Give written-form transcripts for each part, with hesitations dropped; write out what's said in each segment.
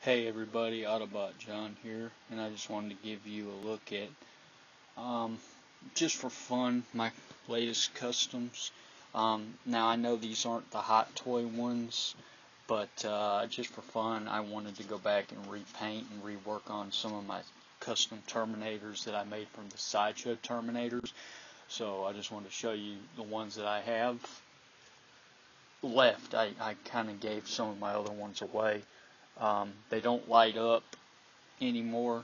Hey everybody, autobotjohn here, and I just wanted to give you a look at, just for fun, my latest customs. Now I know these aren't the hot toy ones, but just for fun I wanted to go back and repaint and rework on some of my custom Terminators that I made from the Sideshow Terminators. So I just wanted to show you the ones that I have left. I kind of gave some of my other ones away. They don't light up anymore.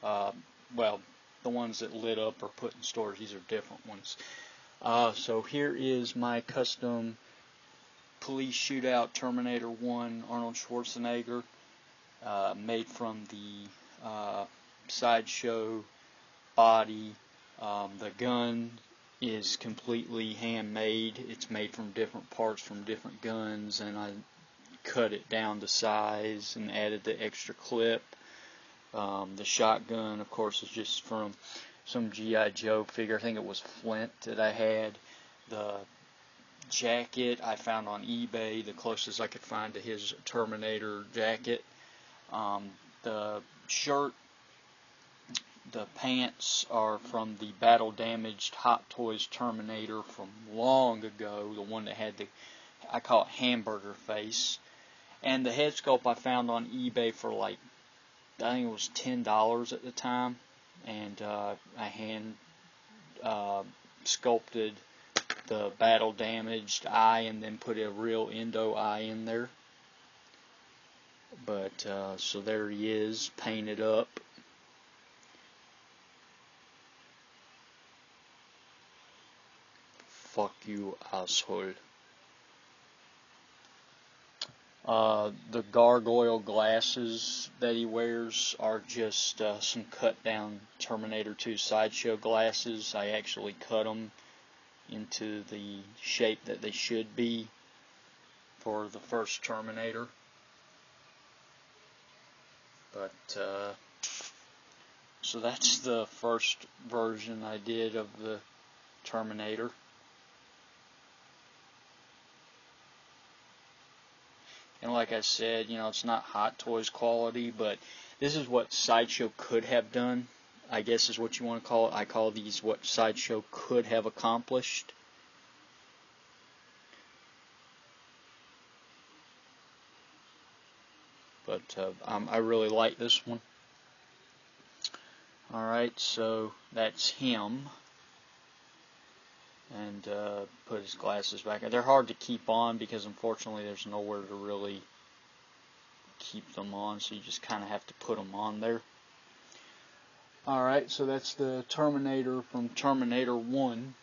Well, the ones that lit up are put in storage. These are different ones. So here is my custom police shootout Terminator 1 Arnold Schwarzenegger, made from the Sideshow body. The gun is completely handmade. It's made from different parts from different guns, and I cut it down to size and added the extra clip. The shotgun, of course, is just from some G.I. Joe figure. I think it was Flint that I had. The jacket I found on eBay, the closest I could find to his Terminator jacket. The shirt, the pants are from the battle-damaged Hot Toys Terminator from long ago, the one that had the, I call it hamburger face. And the head sculpt I found on eBay for like, I think it was $10 at the time. And I hand sculpted the battle damaged eye and then put a real endo eye in there. But so there he is, painted up. Fuck you, asshole. The gargoyle glasses that he wears are just some cut down Terminator 2 Sideshow glasses. I actually cut them into the shape that they should be for the first Terminator. But so that's the first version I did of the Terminator. And like I said, you know, it's not Hot Toys quality, but this is what Sideshow could have done, I guess is what you want to call it. I call these what Sideshow could have accomplished. But I really like this one. Alright, so that's him. And put his glasses back. They're hard to keep on because unfortunately there's nowhere to really keep them on, so you just kind of have to put them on there. Alright, so that's the Terminator from Terminator 1.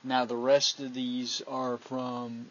Now the rest of these are from,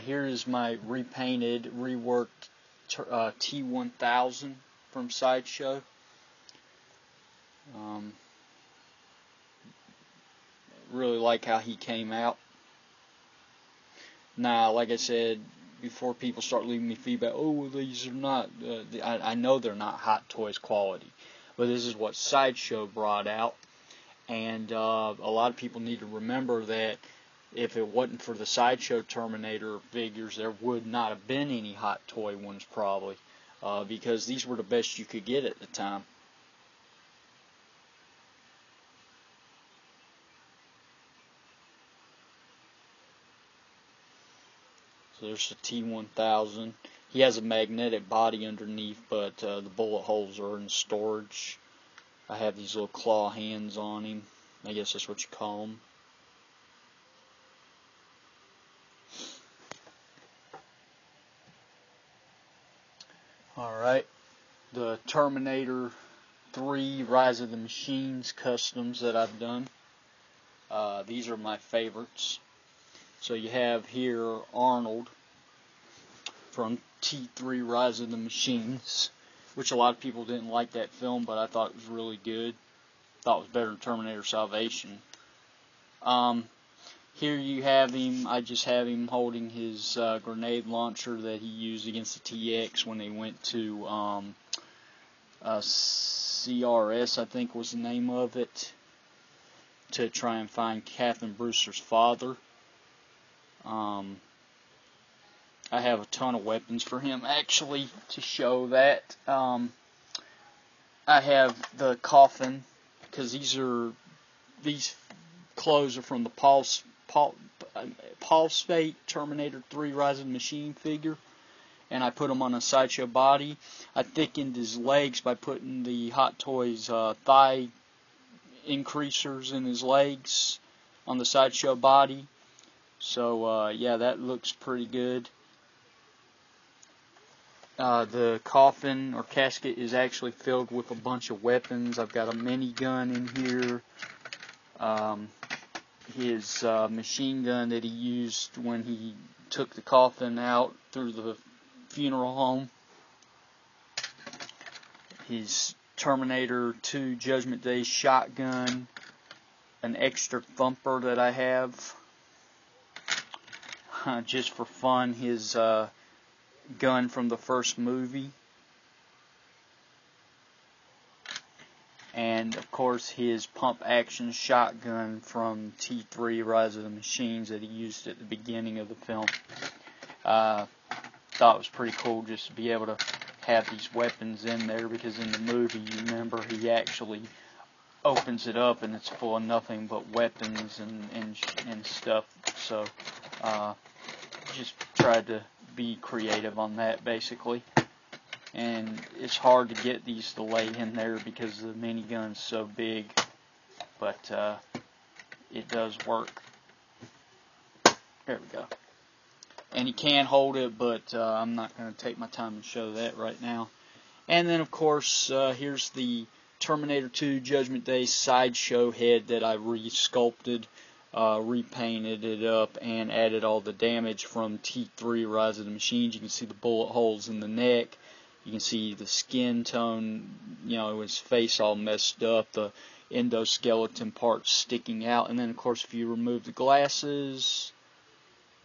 here is my repainted, reworked T1000 from Sideshow. Really like how he came out. Now, like I said, before people start leaving me feedback, oh, well, these are not, I know they're not Hot Toys quality, but this is what Sideshow brought out, and a lot of people need to remember that if it wasn't for the Sideshow Terminator figures, there would not have been any Hot Toy ones probably, because these were the best you could get at the time. So there's the T1000. He has a magnetic body underneath, but the bullet holes are in storage. I have these little claw hands on him. I guess that's what you call them. Alright, the Terminator 3 Rise of the Machines customs that I've done. These are my favorites. So you have here Arnold from T3 Rise of the Machines, which a lot of people didn't like that film, but I thought it was really good. Thought it was better than Terminator Salvation. Here you have him, I just have him holding his grenade launcher that he used against the TX when they went to CRS, I think was the name of it, to try and find Catherine Brewster's father. I have a ton of weapons for him, actually, to show that. I have the coffin, because these clothes are from the Paul's Fate Terminator 3 Rise of the Machine figure, and I put them on a Sideshow body. I thickened his legs by putting the Hot Toys thigh increasers in his legs on the Sideshow body. So yeah, that looks pretty good. The coffin or casket is actually filled with a bunch of weapons. I've got a minigun in here. His machine gun that he used when he took the coffin out through the funeral home. His Terminator 2 Judgment Day shotgun. An extra thumper that I have. Just for fun, his gun from the first movie. And of course his pump action shotgun from T3 Rise of the Machines that he used at the beginning of the film. Thought it was pretty cool just to be able to have these weapons in there, because in the movie, you remember, he actually opens it up and it's full of nothing but weapons and stuff. So just tried to be creative on that, basically. And it's hard to get these to lay in there because the minigun's so big, but it does work. There we go. And he can hold it, but I'm not going to take my time to show that right now. And then, of course, here's the Terminator 2 Judgment Day Sideshow head that I re-sculpted, repainted it up, and added all the damage from T3 Rise of the Machines. You can see the bullet holes in the neck. You can see the skin tone, his face all messed up, the endoskeleton parts sticking out. And then, of course, if you remove the glasses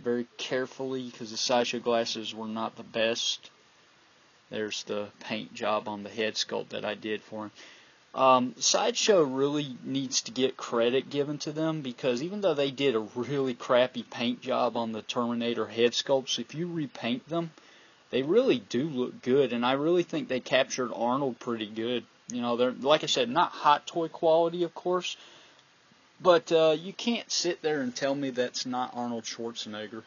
very carefully, because the Sideshow glasses were not the best. There's the paint job on the head sculpt that I did for him. Sideshow really needs to get credit given to them, because even though they did a really crappy paint job on the Terminator head sculpts, if you repaint them, they really do look good, and I really think they captured Arnold pretty good. They're, like I said, not hot toy quality, of course, but you can't sit there and tell me that's not Arnold Schwarzenegger.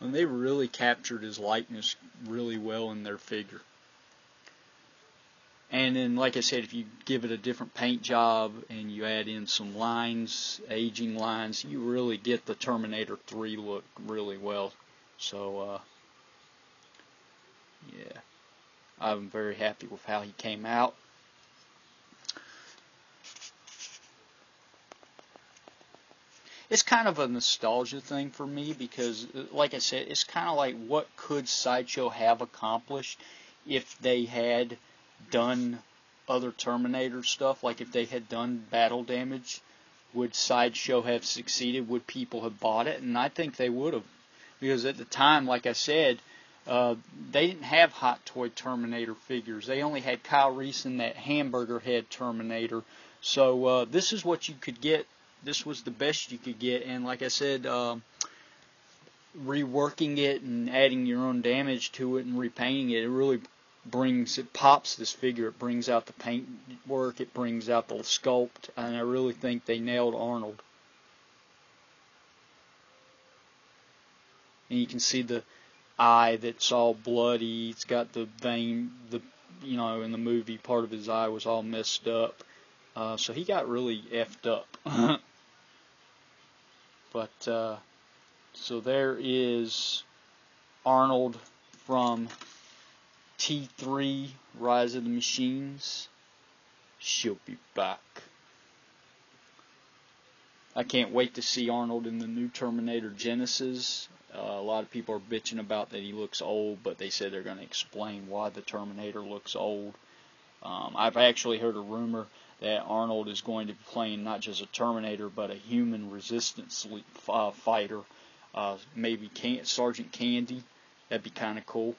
And they really captured his likeness really well in their figure. And then, like I said, if you give it a different paint job and you add in some lines, aging lines, you really get the Terminator 3 look really well. So, yeah, I'm very happy with how he came out. It's kind of a nostalgia thing for me, because, like I said, it's kind of like, what could Sideshow have accomplished if they had done other Terminator stuff? Like, if they had done Battle Damage, would Sideshow have succeeded? Would people have bought it? And I think they would have, because at the time, like I said, they didn't have hot toy Terminator figures. They only had Kyle Reese and that hamburger head Terminator. So this is what you could get. This was the best you could get, and like I said, reworking it and adding your own damage to it and repainting it, it really pops this figure. It brings out the paint work, it brings out the sculpt, and I really think they nailed Arnold. And you can see the eye that's all bloody. It's got the vein, in the movie, part of his eye was all messed up. So he got really effed up. But, so there is Arnold from T3 Rise of the Machines. She'll be back. I can't wait to see Arnold in the new Terminator Genesis. A lot of people are bitching about that he looks old, but they said they're going to explain why the Terminator looks old. I've actually heard a rumor that Arnold is going to be playing not just a Terminator, but a human resistance fighter. Maybe Sergeant Candy. That'd be kind of cool.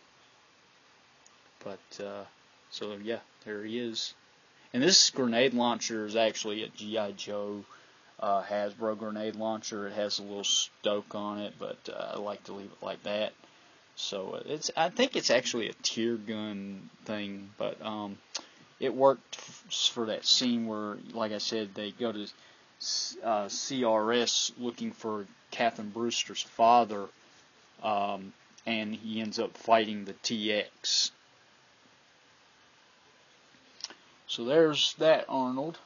But, so yeah, there he is. And this grenade launcher is actually a G.I. Joe Hasbro grenade launcher. It has a little stoke on it, but I like to leave it like that. So I think it's actually a tear gun thing, but it worked for that scene where, like I said, they go to CRS looking for Catherine Brewster's father, and he ends up fighting the TX. So there's that, Arnold.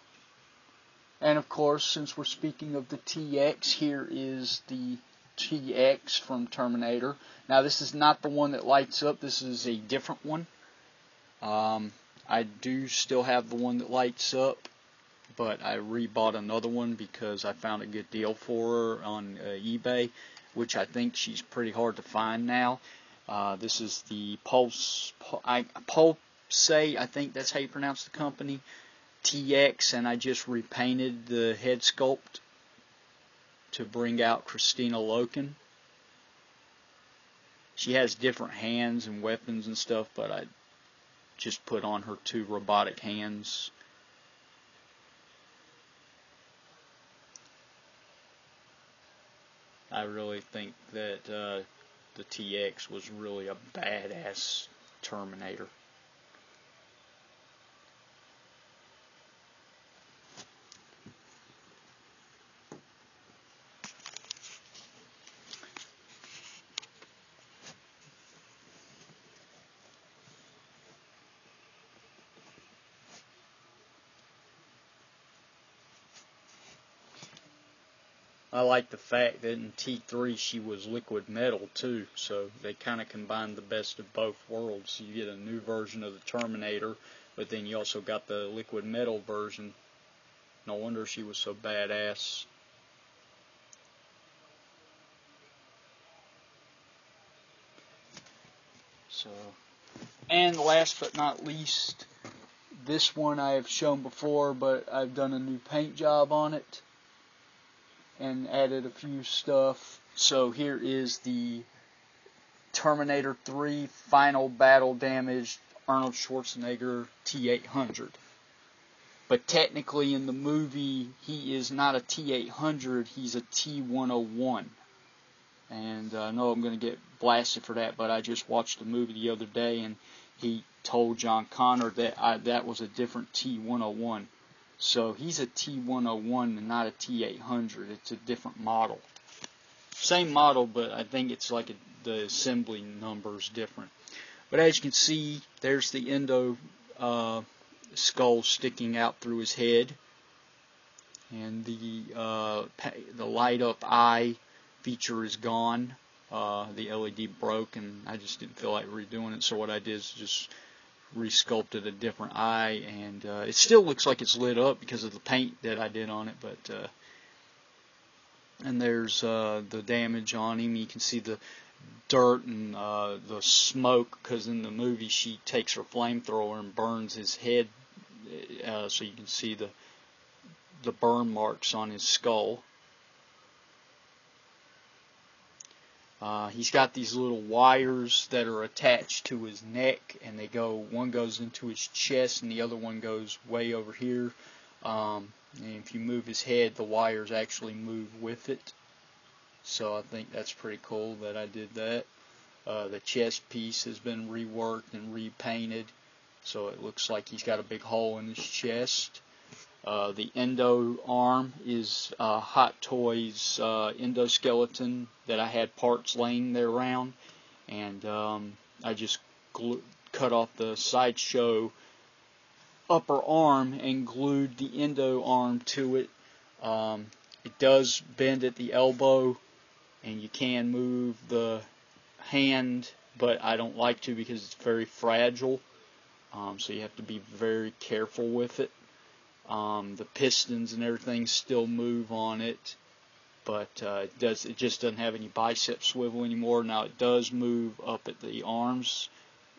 And of course, since we're speaking of the TX, here is the TX from Terminator. Now, this is not the one that lights up. This is a different one. I do still have the one that lights up, but I rebought another one because I found a good deal for her on eBay, which I think she's pretty hard to find now. This is the Pulse, I think that's how you pronounce the company, TX, and I just repainted the head sculpt to bring out Christina Loken. She has different hands and weapons and stuff, but I just put on her 2 robotic hands. I really think that the TX was really a badass Terminator. I like the fact that in T3 she was liquid metal too, so they kind of combined the best of both worlds. You get a new version of the Terminator, but then you also got the liquid metal version. No wonder she was so badass. So, and last but not least, this one I have shown before, but I've done a new paint job on it and added a few stuff. So here is the Terminator 3 Final Battle Damaged Arnold Schwarzenegger T-800. But technically in the movie, he is not a T-800, he's a T-101. And I know I'm going to get blasted for that, but I just watched the movie the other day, and he told John Connor that that was a different T-101. So he's a T-101 and not a T-800. It's a different model. Same model, but I think it's like the assembly number's different. But as you can see, there's the endo skull sticking out through his head. And the light up eye feature is gone. The LED broke, and I just didn't feel like redoing it. So what I did is just resculpted a different eye, and it still looks like it's lit up because of the paint that I did on it. But and there's the damage on him. You can see the dirt and the smoke, because in the movie she takes her flamethrower and burns his head, so you can see the burn marks on his skull. He's got these little wires that are attached to his neck, and one goes into his chest and the other one goes way over here. And if you move his head, the wires actually move with it. So I think that's pretty cool that I did that. The chest piece has been reworked and repainted, so it looks like he's got a big hole in his chest. The endo arm is Hot Toys endoskeleton that I had parts laying there around, and I just cut off the sideshow upper arm and glued the endo arm to it. It does bend at the elbow, and you can move the hand, but I don't like to because it's very fragile, so you have to be very careful with it. The pistons and everything still move on it, but it just doesn't have any bicep swivel anymore. Now it does move up at the arms,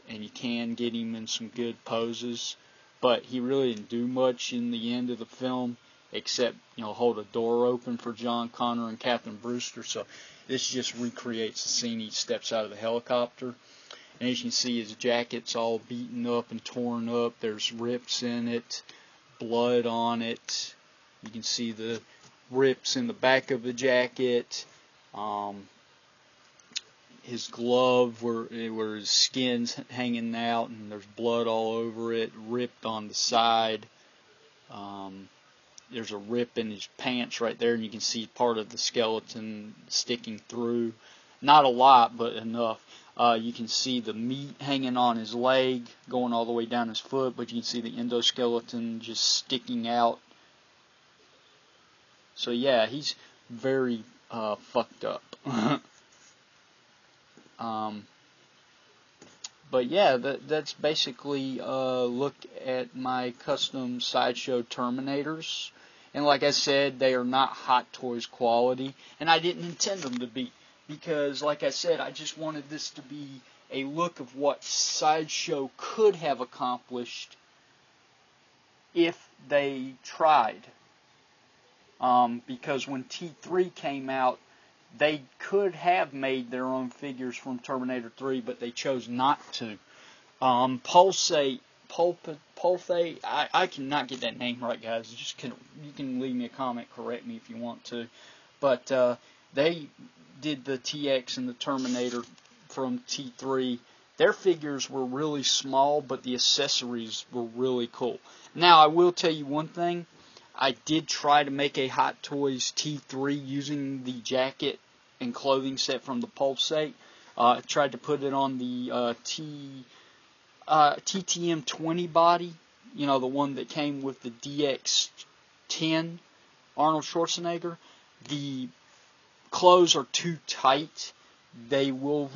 and you can get him in some good poses, but he really didn't do much in the end of the film except hold a door open for John Connor and Catherine Brewster. So this just recreates the scene. He steps out of the helicopter, and as you can see, his jacket's all beaten up and torn up. There's rips in it, blood on it. You can see the rips in the back of the jacket. his glove where his skin's hanging out and there's blood all over it, ripped on the side. There's a rip in his pants right there, and you can see part of the skeleton sticking through. Not a lot, but enough. You can see the meat hanging on his leg, going all the way down his foot, but you can see the endoskeleton just sticking out. So yeah, he's very fucked up. But yeah, that's basically a look at my custom Sideshow Terminators. And like I said, they are not Hot Toys quality, and I didn't intend them to be, because like I said, I just wanted this to be a look of what Sideshow could have accomplished if they tried. Because when T3 came out, they could have made their own figures from Terminator 3, but they chose not to. Pulsate, I cannot get that name right, guys. You can leave me a comment, correct me if you want to. But they did the TX and the Terminator from T3. Their figures were really small, but the accessories were really cool. Now, I will tell you one thing. I did try to make a Hot Toys T3 using the jacket and clothing set from the Pulsate. I tried to put it on the TTM 20 body, you know, the one that came with the DX10 Arnold Schwarzenegger. The clothes are too tight. They will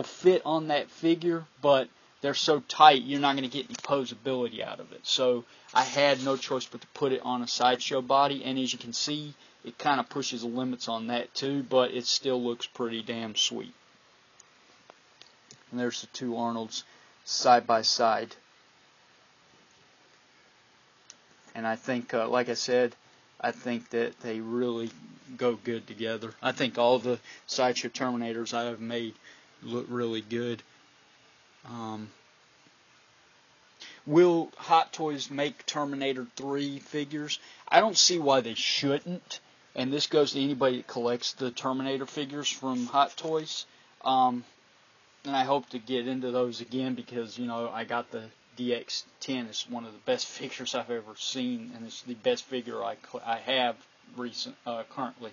fit on that figure, but they're so tight you're not going to get any posability out of it. So I had no choice but to put it on a Sideshow body, and as you can see, it kind of pushes the limits on that too, but it still looks pretty damn sweet. And there's the two Arnolds side by side. And I think, like I said, I think that they really go good together. I think all the Sideshow Terminators I have made look really good. Will Hot Toys make Terminator 3 figures? I don't see why they shouldn't. And this goes to anybody that collects the Terminator figures from Hot Toys. And I hope to get into those again because, you know, I got the DX10. It's one of the best figures I've ever seen, and it's the best figure I have currently.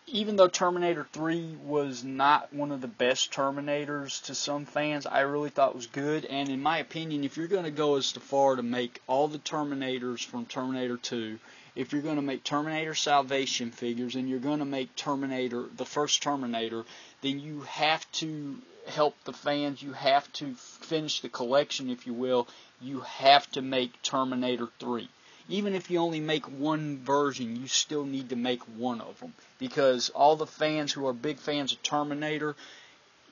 Even though Terminator 3 was not one of the best Terminators to some fans, I really thought it was good. And in my opinion, if you're going to go as far to make all the Terminators from Terminator 2, if you're going to make Terminator Salvation figures, and you're going to make Terminator, the first Terminator, then you have to help the fans. You have to finish the collection, if you will. You have to make Terminator 3. Even if you only make one version, you still need to make one of them. Because all the fans who are big fans of Terminator,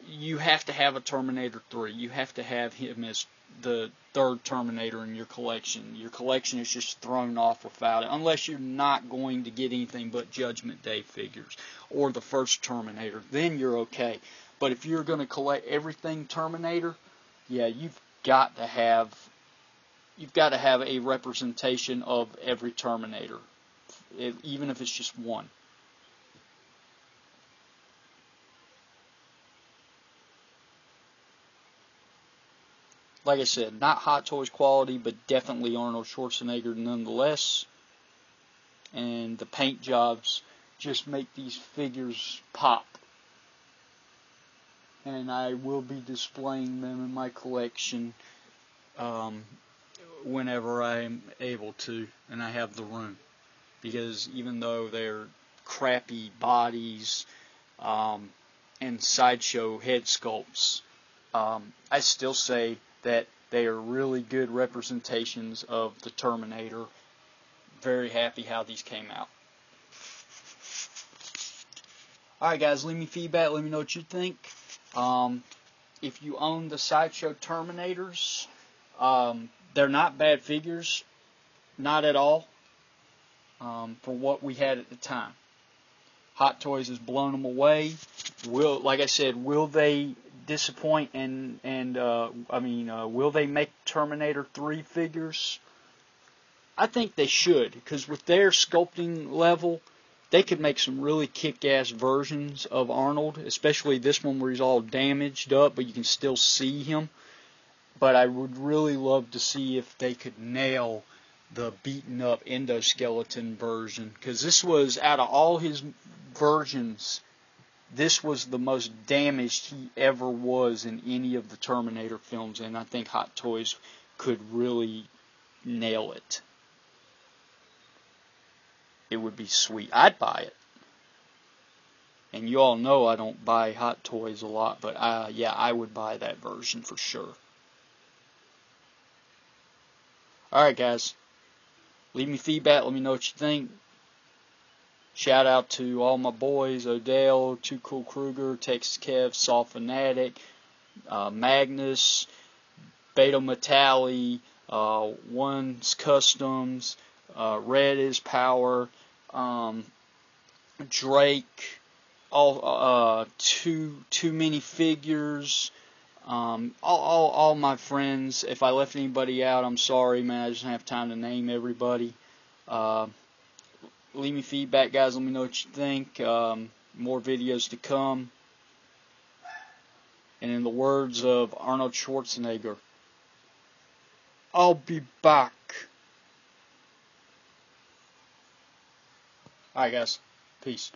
you have to have a Terminator 3. You have to have him as the third Terminator in your collection. Your collection is just thrown off without it. Unless you're not going to get anything but Judgment Day figures. Or the first Terminator. Then you're okay. But if you're going to collect everything Terminator, yeah, you've got to have a representation of every Terminator, even if it's just one. Like I said, not Hot Toys quality, but definitely Arnold Schwarzenegger nonetheless. And the paint jobs just make these figures pop. And I will be displaying them in my collection whenever I'm able to, and I have the room. Because even though they're crappy bodies and Sideshow head sculpts, I still say that they are really good representations of the Terminator. Very happy how these came out. Alright guys, leave me feedback, let me know what you think. If you own the Sideshow Terminators, they're not bad figures, not at all, for what we had at the time. Hot Toys has blown them away. Like I said, will they disappoint will they make Terminator 3 figures? I think they should, because with their sculpting level, they could make some really kick-ass versions of Arnold, especially this one where he's all damaged up, but you can still see him. But I would really love to see if they could nail the beaten up endoskeleton version, because this was, out of all his versions, this was the most damaged he ever was in any of the Terminator films, and I think Hot Toys could really nail it. It would be sweet. I'd buy it. And you all know I don't buy Hot Toys a lot, but yeah, I would buy that version for sure. Alright guys, leave me feedback, let me know what you think. Shout out to all my boys, Odell, Too Cool Kruger, Texas Kev, Saw Fanatic, Magnus, Beta Metalli, One's Customs, Red is Power, Drake, all too many figures, all my friends. If I left anybody out, I'm sorry, man. I just don't have time to name everybody. Leave me feedback, guys. Let me know what you think. More videos to come. And in the words of Arnold Schwarzenegger, I'll be back. Alright, guys. Peace.